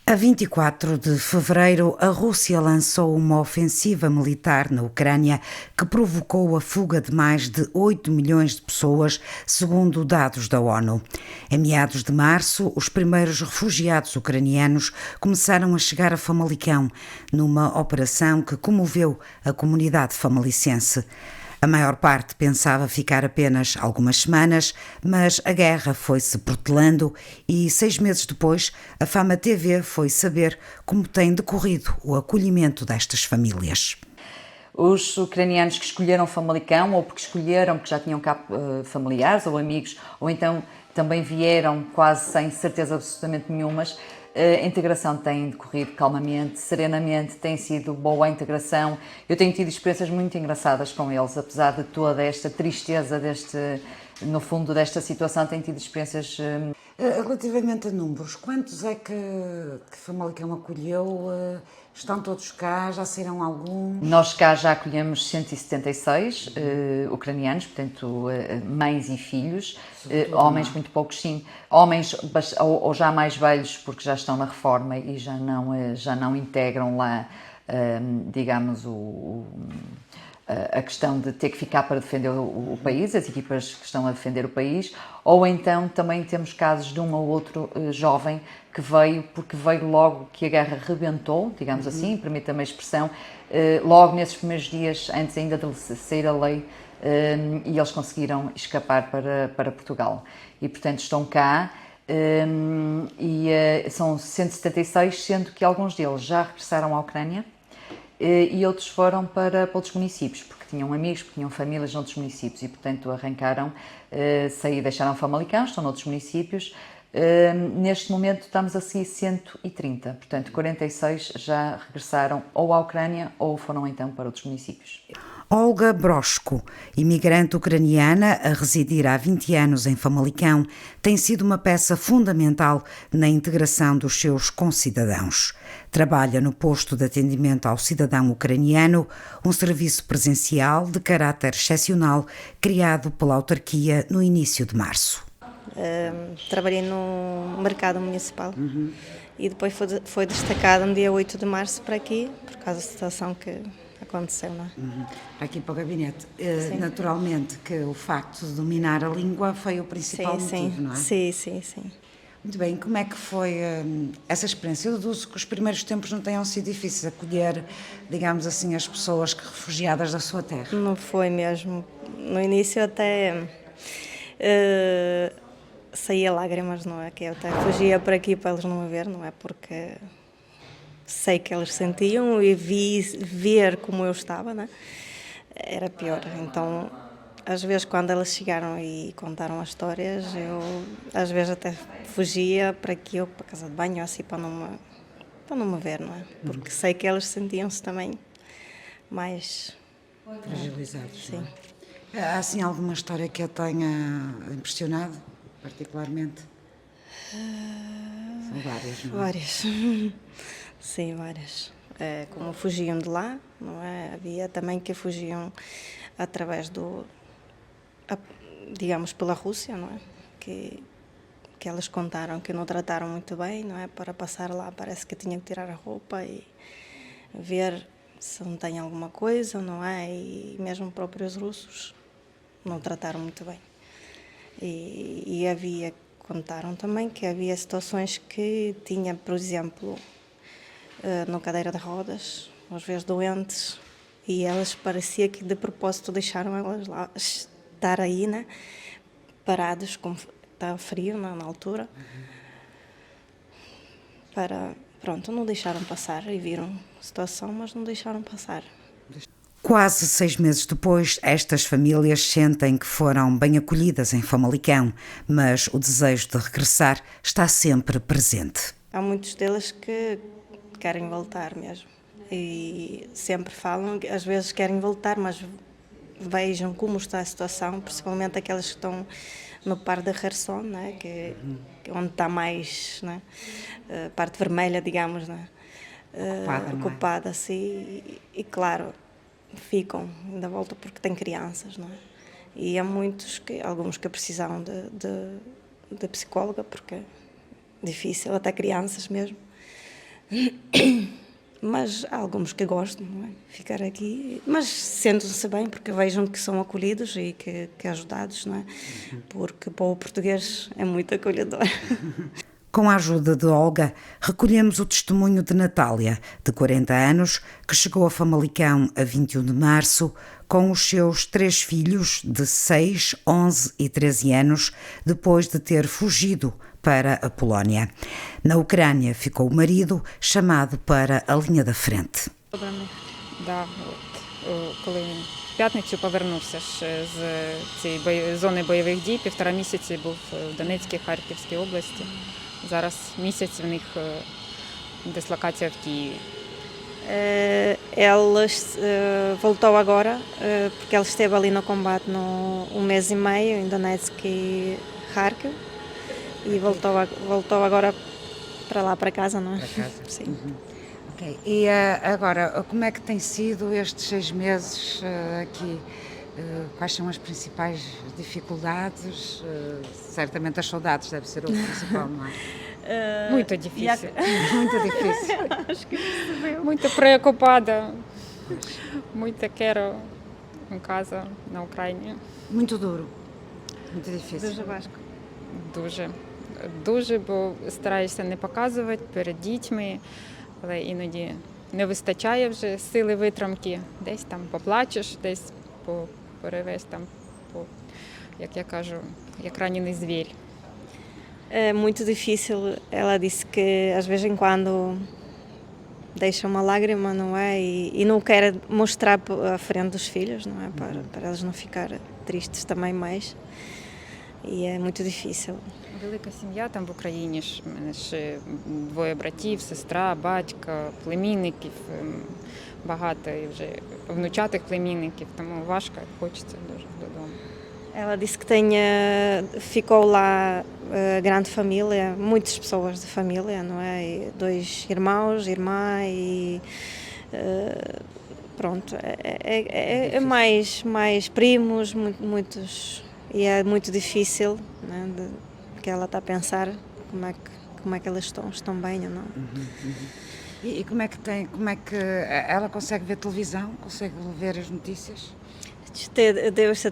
A 24 de fevereiro, a Rússia lançou uma ofensiva militar na Ucrânia que provocou a fuga de mais de 8 milhões de pessoas, segundo dados da ONU. Em meados de março, os primeiros refugiados ucranianos começaram a chegar a Famalicão, numa operação que comoveu a comunidade famalicense. A maior parte pensava ficar apenas algumas semanas, mas a guerra foi-se protelando e 6 meses depois a Fama TV foi saber como tem decorrido o acolhimento destas famílias. Os ucranianos que escolheram Famalicão, ou porque escolheram porque já tinham cá familiares ou amigos, ou então também vieram quase sem certeza absolutamente nenhumas, a integração tem decorrido calmamente, serenamente, tem sido boa a integração. Eu tenho tido experiências muito engraçadas com eles, apesar de toda esta tristeza, no fundo, desta situação, tenho tido experiências... Relativamente a números, quantos é que Famalicão acolheu? Estão todos cá? Já saíram alguns? Nós cá já acolhemos 176 ucranianos, portanto, mães e filhos, homens muito poucos, sim, homens ou já mais velhos, porque já estão na reforma e já não integram lá, digamos, a questão de ter que ficar para defender o país, as equipas que estão a defender o país, ou então também temos casos de um ou outro jovem que veio porque veio logo que a guerra rebentou, digamos assim, permita-me a expressão, logo nesses primeiros dias, antes ainda de sair a lei, e eles conseguiram escapar para Portugal. E, portanto, estão cá, são 176, sendo que alguns deles já regressaram à Ucrânia, e outros foram para outros municípios, porque tinham amigos, porque tinham famílias noutros municípios e, portanto, arrancaram, deixaram Famalicão, estão noutros municípios. Neste momento estamos a 130, portanto 46 já regressaram ou à Ucrânia ou foram então para outros municípios. Olga Broshko, imigrante ucraniana a residir há 20 anos em Famalicão, tem sido uma peça fundamental na integração dos seus concidadãos. Trabalha no posto de atendimento ao cidadão ucraniano, um serviço presencial de caráter excepcional criado pela autarquia no início de março. Trabalhei no mercado municipal e depois foi destacado no dia 8 de março para aqui, por causa da situação que aconteceu, não é? Aqui para o gabinete. Naturalmente que o facto de dominar a língua foi o principal motivo, não é? Sim. Muito bem, como é que foi essa experiência? Eu deduzo que os primeiros tempos não tenham sido difíceis, acolher, digamos assim, as pessoas refugiadas da sua terra. Não foi mesmo. No início até saía lágrimas, não é? Que eu até fugia para aqui para eles não me ver, não é? Porque sei que eles sentiam e ver como eu estava, né? Era pior. Então, às vezes, quando elas chegaram e contaram as histórias, eu às vezes até fugia para aqui ou para a casa de banho, assim, para não me ver, não é? Porque sei que elas sentiam-se também mais Fragilizados. Sim. Há assim alguma história que a tenha impressionado, particularmente? São várias, não é? Várias. Sim, várias. Como fugiam de lá, não é? Havia também que fugiam através digamos, pela Rússia, não é? Que elas contaram que não trataram muito bem, não é? Para passar lá parece que tinham que tirar a roupa e ver se não tem alguma coisa, não é? E mesmo próprios russos não trataram muito bem. E contaram também que havia situações que tinha, por exemplo, na cadeira de rodas, às vezes doentes, e elas parecia que de propósito deixaram elas lá estar aí, né? Paradas, como estava frio na altura, não deixaram passar e viram a situação, mas não deixaram passar. Quase 6 meses depois, estas famílias sentem que foram bem acolhidas em Famalicão, mas o desejo de regressar está sempre presente. Há muitos deles que querem voltar mesmo e sempre falam que às vezes querem voltar, mas vejam como está a situação, principalmente aquelas que estão no par de Kherson, né, onde está mais, né, a parte vermelha, digamos, né, ocupada, assim, e claro, ficam ainda volta porque têm crianças, não é? E há alguns que precisavam de psicóloga, porque é difícil, até crianças mesmo. Mas há alguns que gostam, não é? Ficar aqui, mas sentem-se bem porque vejam que são acolhidos e que ajudados, não é? Porque para o português é muito acolhedor. Com a ajuda de Olga, recolhemos o testemunho de Natália, de 40 anos, que chegou a Famalicão a 21 de março, com os seus 3 filhos de 6, 11 e 13 anos, depois de ter fugido para a Polónia. Na Ucrânia ficou o marido, chamado para a linha da frente. Да, коли в п'ятницю повернувся ще з цієї зони бойових дій, 1,5 місяці був в Донецькій, Харківській області. Зараз місяць в них дислокація в Києві. Ele voltou agora, porque ele esteve ali no combate um mês e meio em Donetsk e Kharkiv, e voltou agora para lá, para casa, não é? Para casa? Sim. Okay. E agora, como é que tem sido estes 6 meses aqui? Quais são as principais dificuldades? Certamente as saudades deve ser o principal, não é? Muito difícil. Muito difícil. Acho que percebeu. Muito preocupada. Muito quero em casa на Україні. Muito duro. Muito difícil. Дуже важко. Дуже, бо стараєшся не показувати перед дітьми, але іноді не вистачає вже сили витримки. Десь там поплачеш, десь перевесь там, як я кажу, як ранений звір. É muito difícil. Ela disse que às vezes em quando deixa uma lágrima, não é? E não quer mostrar à frente dos filhos, não é? Para eles não ficarem tristes também mais. E é muito difícil. Велика сім'я там в Україні, в мене ще 2 братів, сестра, батько, племінників, багато і вже внучатих племінників, тому важко, хочеться дуже додому. Ela disse que ficou lá grande família, muitas pessoas de família, não é? E 2 irmãos, irmã e pronto, é mais primos, muitos, e é muito difícil, né? Que ela está a pensar como é que eles estão bem ou não. E como é que ela consegue ver televisão? Consegue ver as notícias? Дивишся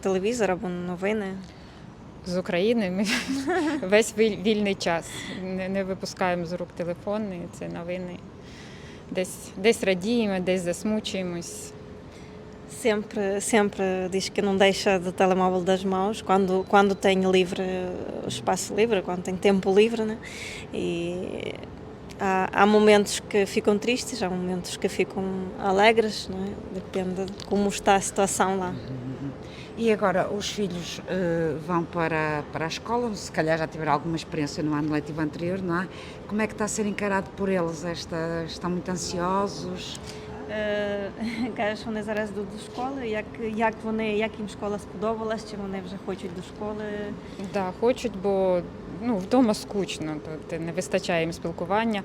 телевізор або новини. З України ми весь вільний час не випускаємо з рук телефон, і це новини. Десь радіємо, десь засмучуємось. Sempre diz que não deixa do telemóvel das mãos quando tem espaço livre, quando tem tempo livre, né? E há momentos que ficam tristes, há momentos que ficam alegres, não é? Depende de como está a situação lá. E agora os filhos vão para a escola, se calhar já tiveram alguma experiência no ano letivo anterior, não é? Como é que está a ser encarado por eles? Estão muito ansiosos? Кажеш, вони зараз йдуть до школи, як їм школа сподобалась, чи вони вже хочуть до школи? Да, хочуть, бо вдома скучно, то не вистачає їм спілкування,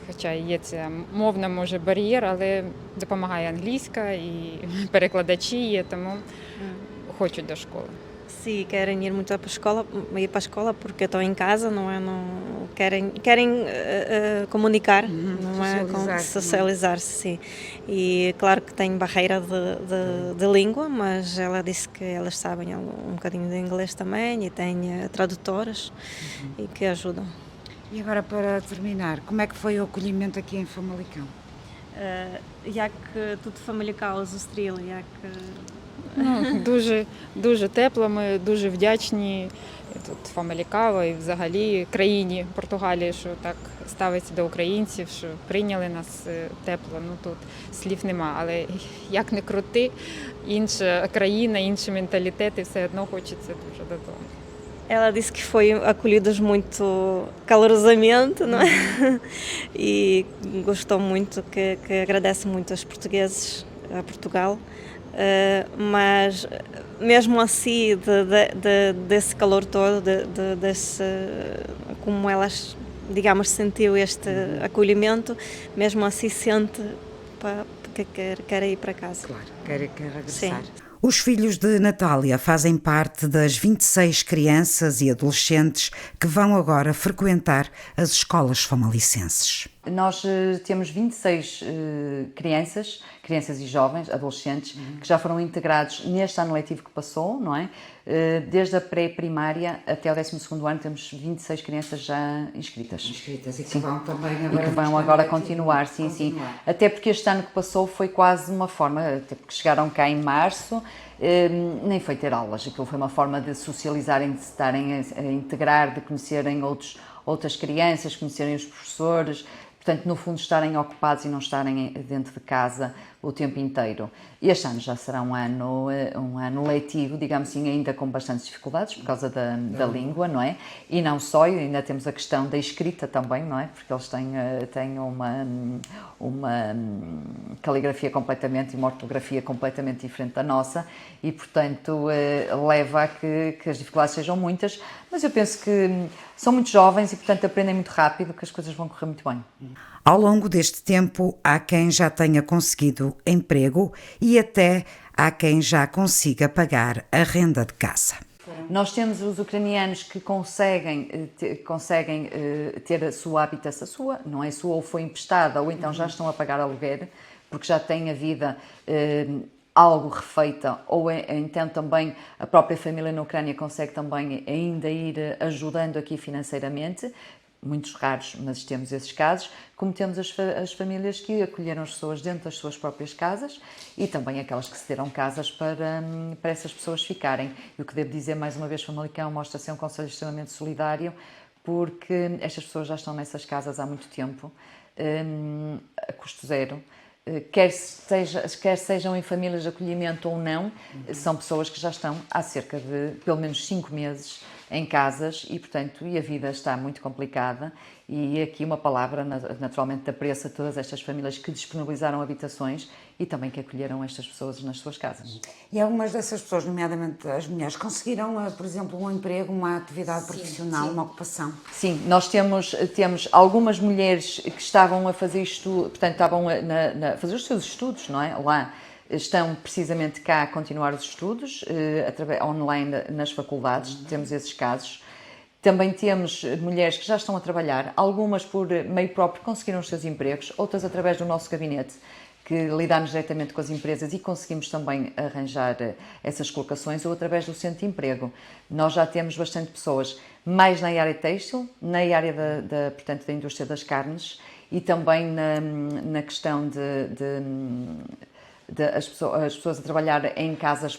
хоча є це мовна, може, бар'єр, але допомагає англійська і перекладачі є, тому хочуть до школи. Sim, querem ir muito ir para a escola porque estão em casa, não é? Não, querem comunicar, não é? Socializar-se, sim. E claro que tem barreira de língua, mas ela disse que elas sabem um bocadinho de inglês também e tem tradutoras e que ajudam. E agora, para terminar, como é que foi o acolhimento aqui em Famalicão? Як тут Фамалікау зустріли, як... Дуже тепло, ми дуже вдячні тут Фамалікау і взагалі країні Португалії, що так ставиться до українців, що прийняли нас тепло. Тут слів нема, але як не крути, інша країна, інші менталітети, все одно хочеться дуже додому. Ela disse que foi acolhidos muito calorosamente, não é? E gostou muito, que agradece muito aos portugueses, a Portugal. Mas mesmo assim, desse calor todo, como elas, digamos, sentiu este acolhimento, mesmo assim sente que quer ir para casa. Claro, quer regressar. Sim. Os filhos de Natália fazem parte das 26 crianças e adolescentes que vão agora frequentar as escolas famalicenses. Nós temos 26 crianças e jovens, adolescentes, que já foram integrados neste ano letivo que passou, não é? Desde a pré-primária até o 12º ano temos 26 crianças já inscritas. Inscritas e que vão também agora, e que vão agora continuar, sim. Até porque este ano que passou foi quase uma forma, até porque chegaram cá em março, nem foi ter aulas, aquilo foi uma forma de socializarem, de se estarem a integrar, de conhecerem outras crianças, conhecerem os professores, portanto, no fundo, estarem ocupados e não estarem dentro de casa o tempo inteiro. Este ano já será um ano letivo, digamos assim, ainda com bastantes dificuldades por causa da língua, não é? E não só, ainda temos a questão da escrita também, não é? Porque eles têm uma caligrafia completamente e uma ortografia completamente diferente da nossa e, portanto, leva a que as dificuldades sejam muitas, mas eu penso que são muito jovens e, portanto, aprendem muito rápido, que as coisas vão correr muito bem. Ao longo deste tempo, há quem já tenha conseguido emprego e até há quem já consiga pagar a renda de casa. Nós temos os ucranianos que conseguem ter a sua habitação, não é sua ou foi emprestada, ou então já estão a pagar aluguer, porque já têm a vida algo refeita, ou então também a própria família na Ucrânia consegue também ainda ir ajudando aqui financeiramente, muitos raros, mas temos esses casos, como temos as famílias que acolheram as pessoas dentro das suas próprias casas e também aquelas que cederam casas para essas pessoas ficarem. E o que devo dizer, mais uma vez, Famalicão mostra ser um concelho extremamente solidário, porque estas pessoas já estão nessas casas há muito tempo, a custo zero. Quer sejam em famílias de acolhimento ou não, são pessoas que já estão há cerca de pelo menos 5 meses em casas e, portanto, a vida está muito complicada e aqui uma palavra naturalmente de apreço a todas estas famílias que disponibilizaram habitações e também que acolheram estas pessoas nas suas casas. E algumas dessas pessoas, nomeadamente as mulheres, conseguiram, por exemplo, um emprego, uma atividade profissional, uma ocupação? Sim, nós temos algumas mulheres que estavam a fazer isto, portanto, estavam a fazer os seus estudos, não é? Lá estão precisamente cá a continuar os estudos, online nas faculdades, temos esses casos. Também temos mulheres que já estão a trabalhar, algumas por meio próprio conseguiram os seus empregos, outras através do nosso gabinete, que lidamos diretamente com as empresas e conseguimos também arranjar essas colocações, ou através do centro de emprego. Nós já temos bastante pessoas, mais na área têxtil, na área portanto, da indústria das carnes e também na questão as pessoas a trabalhar em casas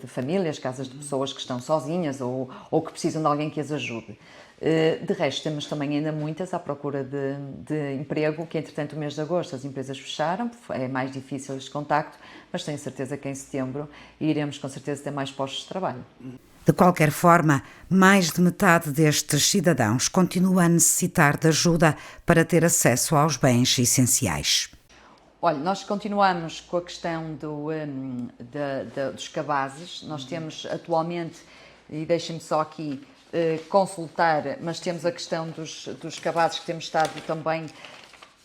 de famílias, casas de pessoas que estão sozinhas ou que precisam de alguém que as ajude. De resto, temos também ainda muitas à procura de emprego, que entretanto o mês de agosto as empresas fecharam, é mais difícil este contacto, mas tenho certeza que em setembro iremos com certeza ter mais postos de trabalho. De qualquer forma, mais de metade destes cidadãos continua a necessitar de ajuda para ter acesso aos bens essenciais. Olha, nós continuamos com a questão dos cabazes. Nós temos atualmente, e deixem-me só aqui consultar, mas temos a questão dos cabazes que temos estado também,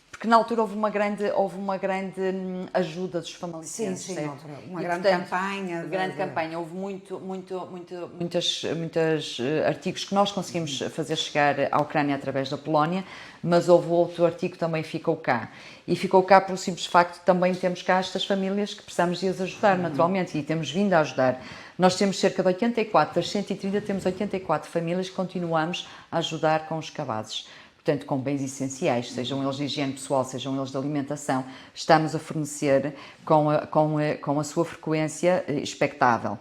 porque na altura houve uma grande ajuda dos famalicenses. Sim, uma grande campanha. Houve muitos artigos que nós conseguimos fazer chegar à Ucrânia através da Polónia, mas houve outro artigo que também ficou cá. E ficou cá pelo simples facto de também temos cá estas famílias que precisamos de as ajudar, naturalmente, e temos vindo a ajudar. Nós temos cerca de 84, das 130 temos 84 famílias que continuamos a ajudar com os cabazes. Portanto, com bens essenciais, sejam eles de higiene pessoal, sejam eles de alimentação, estamos a fornecer com a sua frequência expectável.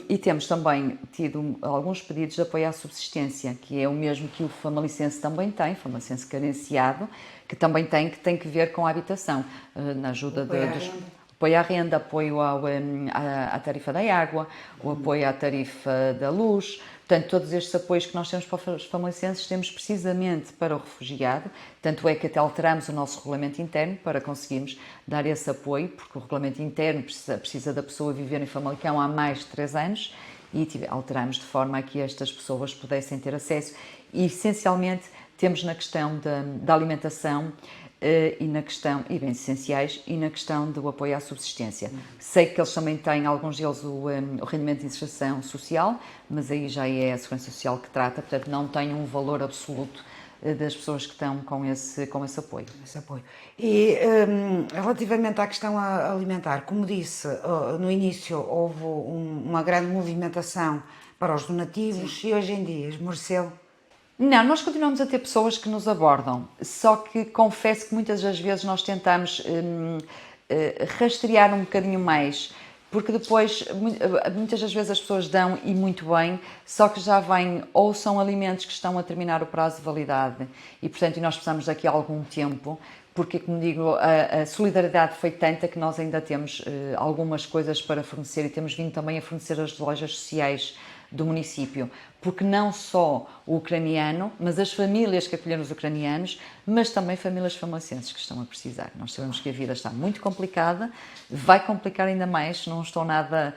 E temos também tido alguns pedidos de apoio à subsistência, que é o mesmo que o famalicense também tem, famalicense carenciado, que também tem que ver com a habitação, na ajuda apoio à renda, apoio à tarifa da água, o apoio à tarifa da luz. Portanto, todos estes apoios que nós temos para os famalicenses temos precisamente para o refugiado, tanto é que até alteramos o nosso regulamento interno para conseguirmos dar esse apoio, porque o regulamento interno precisa da pessoa viver em Famalicão há mais de 3 anos e alteramos de forma a que estas pessoas pudessem ter acesso. E, essencialmente, temos na questão da alimentação e bens essenciais e na questão do apoio à subsistência. Sei que eles também têm, alguns deles, o rendimento de inserção social, mas aí já é a Segurança Social que trata, portanto não tem um valor absoluto das pessoas que estão com esse apoio. Esse apoio. E relativamente à questão alimentar, como disse, no início houve uma grande movimentação para os donativos. Sim. E hoje em dia esmoreceu? Não, nós continuamos a ter pessoas que nos abordam, só que confesso que muitas das vezes nós tentamos rastrear um bocadinho mais, porque depois muitas das vezes as pessoas dão e muito bem, só que já vêm ou são alimentos que estão a terminar o prazo de validade e portanto nós precisamos daqui a algum tempo, porque como digo, a solidariedade foi tanta que nós ainda temos algumas coisas para fornecer e temos vindo também a fornecer as lojas sociais do município, porque não só o ucraniano, mas as famílias que acolheram os ucranianos, mas também famílias famacenses que estão a precisar. Nós sabemos que a vida está muito complicada, vai complicar ainda mais, não estou nada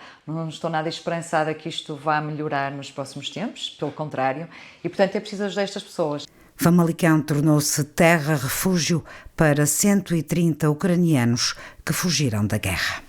esperançada que isto vá melhorar nos próximos tempos, pelo contrário, e portanto é preciso ajudar estas pessoas. Famalicão tornou-se terra-refúgio para 130 ucranianos que fugiram da guerra.